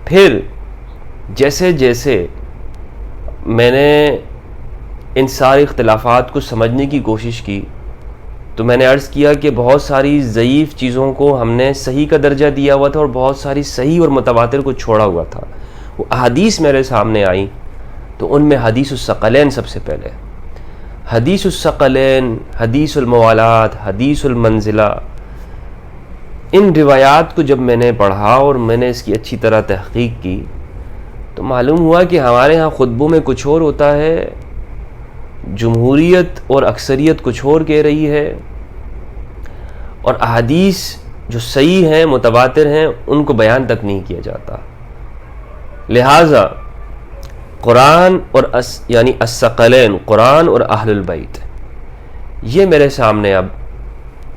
پھر جیسے جیسے میں نے ان سارے اختلافات کو سمجھنے کی کوشش کی تو میں نے عرض کیا کہ بہت ساری ضعیف چیزوں کو ہم نے صحیح کا درجہ دیا ہوا تھا اور بہت ساری صحیح اور متواتر کو چھوڑا ہوا تھا. وہ احادیث میرے سامنے آئیں تو ان میں حدیث الثقلین سب سے پہلے. حدیث الثقلین، حدیث الموالات، حدیث المنزلہ، ان روایات کو جب میں نے پڑھا اور میں نے اس کی اچھی طرح تحقیق کی تو معلوم ہوا کہ ہمارے ہاں خطبوں میں کچھ اور ہوتا ہے، جمہوریت اور اکثریت کچھ اور کہہ رہی ہے، اور احادیث جو صحیح ہیں متواتر ہیں ان کو بیان تک نہیں کیا جاتا. لہٰذا قرآن اور یعنی الثقلین، قرآن اور اہل البیت، یہ میرے سامنے اب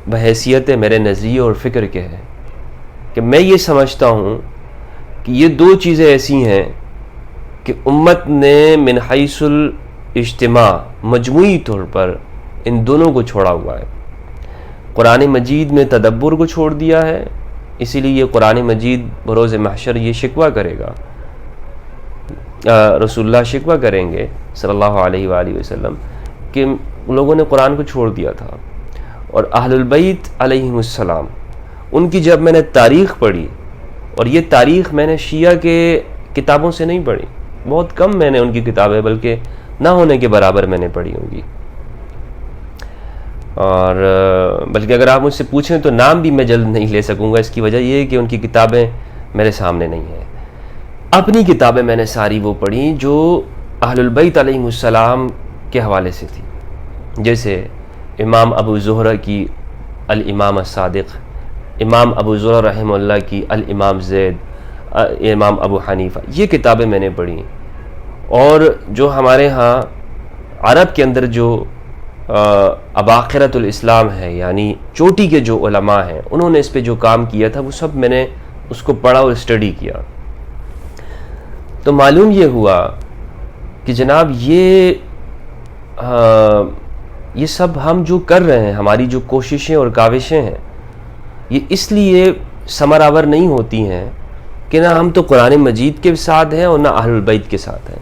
بحیثیت میرے نظریے اور فکر کے ہے کہ میں یہ سمجھتا ہوں کہ یہ دو چیزیں ایسی ہیں کہ امت نے من حیث الاجتماع مجموعی طور پر ان دونوں کو چھوڑا ہوا ہے. قرآن مجید میں تدبر کو چھوڑ دیا ہے، اسی لیے یہ قرآن مجید بروز محشر یہ شکوہ کرے گا، رسول اللہ شکوہ کریں گے صلی اللہ علیہ وآلہ وسلم کہ لوگوں نے قرآن کو چھوڑ دیا تھا. اور اہل البیت علیہم السلام، ان کی جب میں نے تاریخ پڑھی، اور یہ تاریخ میں نے شیعہ کے کتابوں سے نہیں پڑھی، بہت کم میں نے ان کی کتابیں بلکہ نہ ہونے کے برابر میں نے پڑھی ہوں گی، اور بلکہ اگر آپ مجھ سے پوچھیں تو نام بھی میں جلد نہیں لے سکوں گا. اس کی وجہ یہ ہے کہ ان کی کتابیں میرے سامنے نہیں ہیں. اپنی کتابیں میں نے ساری وہ پڑھیں جو اہل البیت علیہم السلام کے حوالے سے تھی، جیسے امام ابو زہرہ کی الامام الصادق، امام ابو زہرہ رحمہ اللہ کی الامام زید، امام ابو حنیفہ، یہ کتابیں میں نے پڑھی. اور جو ہمارے ہاں عرب کے اندر جو اباخرۃ الاسلام ہے، یعنی چوٹی کے جو علماء ہیں، انہوں نے اس پہ جو کام کیا تھا وہ سب میں نے اس کو پڑھا اور اسٹڈی کیا. تو معلوم یہ ہوا کہ جناب یہ سب ہم جو کر رہے ہیں، ہماری جو کوششیں اور کاوشیں ہیں، یہ اس لیے ثمرآور نہیں ہوتی ہیں کہ نہ ہم تو قرآن مجید کے ساتھ ہیں اور نہ اہل البیت کے ساتھ ہیں.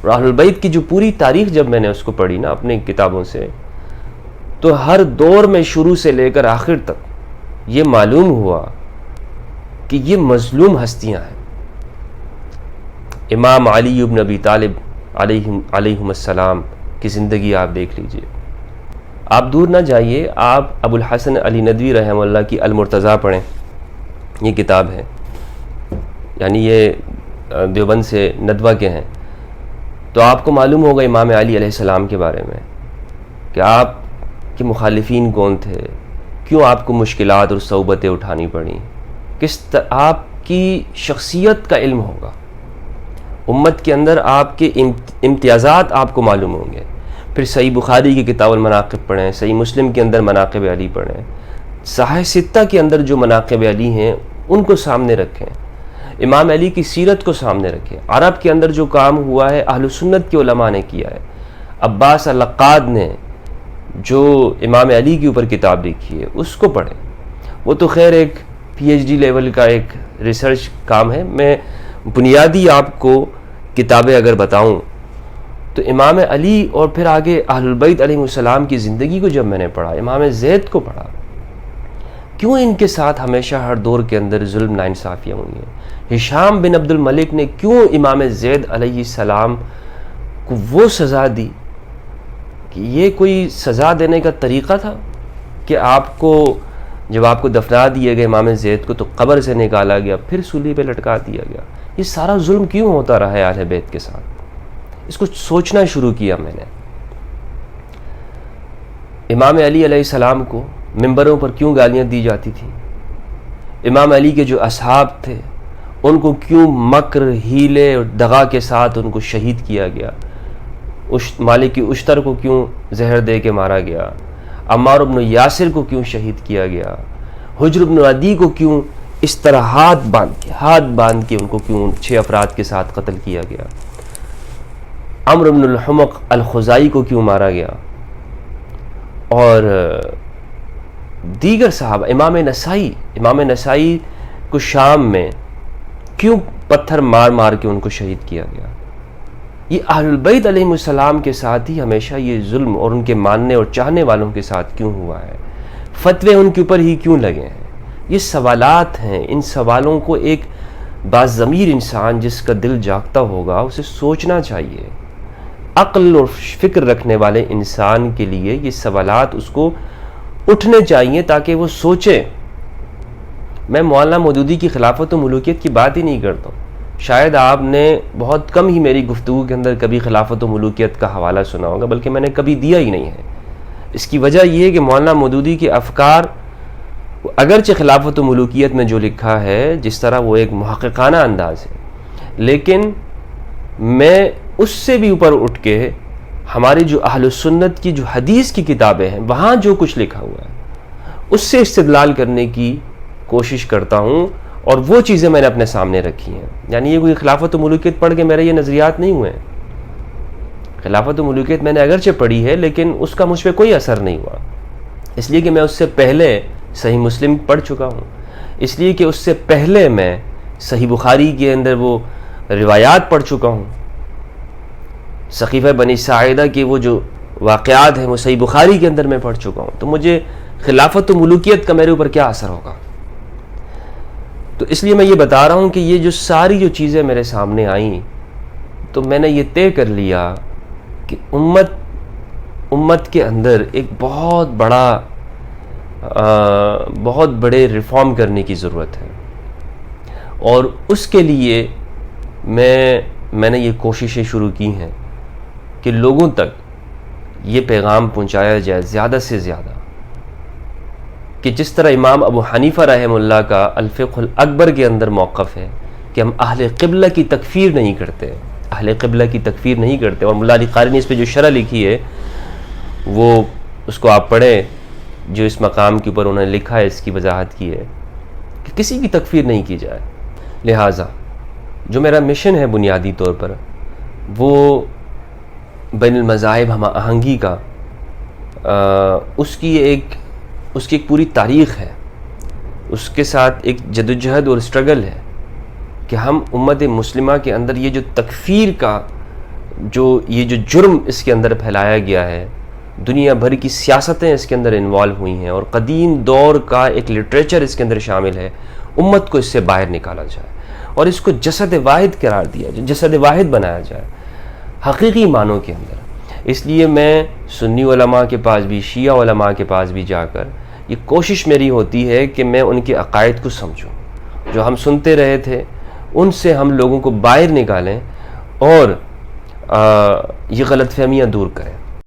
اور اہل البیت کی جو پوری تاریخ جب میں نے اس کو پڑھی نا اپنی کتابوں سے، تو ہر دور میں شروع سے لے کر آخر تک یہ معلوم ہوا کہ یہ مظلوم ہستیاں ہیں. امام علی بن ابی طالب علیہم السلام کی زندگی آپ دیکھ لیجئے. آپ دور نہ جائیے، آپ ابو الحسن علی ندوی رحمہ اللہ کی المرتضیٰ پڑھیں، یہ کتاب ہے، یعنی یہ دیوبند سے ندوہ کے ہیں. تو آپ کو معلوم ہوگا امام علی علیہ السلام کے بارے میں کہ آپ کے مخالفین کون تھے، کیوں آپ کو مشکلات اور صعوبتیں اٹھانی پڑیں، کس آپ کی شخصیت کا علم ہوگا، امت کے اندر آپ کے امتیازات آپ کو معلوم ہوں گے. پھر صحیح بخاری کی کتاب المناقب پڑھیں، صحیح مسلم کے اندر مناقب علی پڑھیں، صحیح ستہ کے اندر جو مناقب علی ہیں ان کو سامنے رکھیں، امام علی کی سیرت کو سامنے رکھیں. عرب کے اندر جو کام ہوا ہے اہل سنت کے علماء نے کیا ہے. عباس اللقاد نے جو امام علی کے اوپر کتاب لکھی ہے اس کو پڑھیں. وہ تو خیر ایک پی ایچ ڈی لیول کا ایک ریسرچ کام ہے. میں بنیادی آپ کو کتابیں اگر بتاؤں تو امام علی اور پھر آگے اہل البیت علیہ السلام کی زندگی کو جب میں نے پڑھا، امام زید کو پڑھا، کیوں ان کے ساتھ ہمیشہ ہر دور کے اندر ظلم ناانصافیاں ہوئی ہیں. ہشام بن عبد الملک نے کیوں امام زید علیہ السلام کو وہ سزا دی کہ یہ کوئی سزا دینے کا طریقہ تھا کہ آپ کو جب آپ کو دفنا دیے گئے امام زید کو تو قبر سے نکالا گیا پھر سولی پہ لٹکا دیا گیا. یہ سارا ظلم کیوں ہوتا رہا ہے اہل بیت کے ساتھ؟ اس کو سوچنا شروع کیا میں نے. امام علی علیہ السلام کو ممبروں پر کیوں گالیاں دی جاتی تھیں؟ امام علی کے جو اصحاب تھے ان کو کیوں مکر، ہیلے اور دغا کے ساتھ ان کو شہید کیا گیا؟ مالک اشتر کو کیوں زہر دے کے مارا گیا؟ عمار بن یاسر کو کیوں شہید کیا گیا؟ حجر بن عدی کو کیوں اس طرح ہاتھ باندھ کے ان کو کیوں 6 افراد کے ساتھ قتل کیا گیا؟ عمرو بن الحمق الخزائی کو کیوں مارا گیا؟ اور دیگر صحابہ، امام نسائی کو شام میں کیوں پتھر مار مار کے ان کو شہید کیا گیا۔ یہ اہل البیت علیہم السلام کے ساتھ ہی ہمیشہ یہ ظلم اور ان کے ماننے اور چاہنے والوں کے ساتھ کیوں ہوا ہے؟ فتوے ان کے اوپر ہی کیوں لگے ہیں؟ یہ سوالات ہیں، ان سوالوں کو ایک باضمیر انسان جس کا دل جاگتا ہوگا اسے سوچنا چاہیے۔ عقل اور فکر رکھنے والے انسان کے لیے یہ سوالات اس کو اٹھنے چاہیے تاکہ وہ سوچے۔ میں مولانا مودودی کی خلافت و ملوکیت کی بات ہی نہیں کرتا ہوں، شاید آپ نے بہت کم ہی میری گفتگو کے اندر کبھی خلافت و ملوکیت کا حوالہ سنا ہوگا، بلکہ میں نے کبھی دیا ہی نہیں ہے۔ اس کی وجہ یہ ہے کہ مولانا مودودی کے افکار اگرچہ خلافت و ملوکیت میں جو لکھا ہے جس طرح وہ ایک محققانہ انداز ہے، لیکن میں اس سے بھی اوپر اٹھ کے ہماری جو اہل السنت کی جو حدیث کی کتابیں ہیں وہاں جو کچھ لکھا ہوا ہے اس سے استدلال کرنے کی کوشش کرتا ہوں، اور وہ چیزیں میں نے اپنے سامنے رکھی ہیں۔ یعنی یہ کوئی خلافت و ملوکیت پڑھ کے میرے یہ نظریات نہیں ہوئے ہیں۔ خلافت و ملوکیت میں نے اگرچہ پڑھی ہے لیکن اس کا مجھ پہ کوئی اثر نہیں ہوا، اس لیے کہ میں اس سے پہلے صحیح مسلم پڑھ چکا ہوں، اس لیے کہ اس سے پہلے میں صحیح بخاری کے اندر وہ روایات پڑھ چکا ہوں، سقیفہ بنی ساعدہ کے وہ جو واقعات ہیں وہ صحیح بخاری کے اندر میں پڑھ چکا ہوں، تو مجھے خلافت و ملوکیت کا میرے اوپر کیا اثر ہوگا؟ تو اس لیے میں یہ بتا رہا ہوں کہ یہ جو ساری جو چیزیں میرے سامنے آئیں تو میں نے یہ طے کر لیا کہ امت کے اندر ایک بہت بڑے ریفارم کرنے کی ضرورت ہے، اور اس کے لیے میں نے یہ کوششیں شروع کی ہیں کہ لوگوں تک یہ پیغام پہنچایا جائے زیادہ سے زیادہ، کہ جس طرح امام ابو حنیفہ رحمہ اللہ کا الفقہ الاکبر کے اندر موقف ہے کہ ہم اہل قبلہ کی تکفیر نہیں کرتے، اہل قبلہ کی تکفیر نہیں کرتے، اور مولا علی قاری نے اس پہ جو شرح لکھی ہے وہ اس کو آپ پڑھیں، جو اس مقام کے اوپر انہوں نے لکھا ہے، اس کی وضاحت کی ہے کہ کسی کی تکفیر نہیں کی جائے۔ لہٰذا جو میرا مشن ہے بنیادی طور پر وہ بین المذاہب ہم آہنگی کا، اس کی ایک پوری تاریخ ہے، اس کے ساتھ ایک جدوجہد اور اسٹرگل ہے کہ ہم امت مسلمہ کے اندر یہ جو تکفیر کا یہ جو جرم اس کے اندر پھیلایا گیا ہے، دنیا بھر کی سیاستیں اس کے اندر انوالو ہوئی ہیں، اور قدیم دور کا ایک لٹریچر اس کے اندر شامل ہے، امت کو اس سے باہر نکالا جائے اور اس کو جسد واحد قرار دیا جائے، جسد واحد بنایا جائے حقیقی معنوں کے اندر۔ اس لیے میں سنی علماء کے پاس بھی، شیعہ علماء کے پاس بھی جا کر یہ کوشش میری ہوتی ہے کہ میں ان کے عقائد کو سمجھوں، جو ہم سنتے رہے تھے ان سے ہم لوگوں کو باہر نکالیں اور یہ غلط فہمیاں دور کریں۔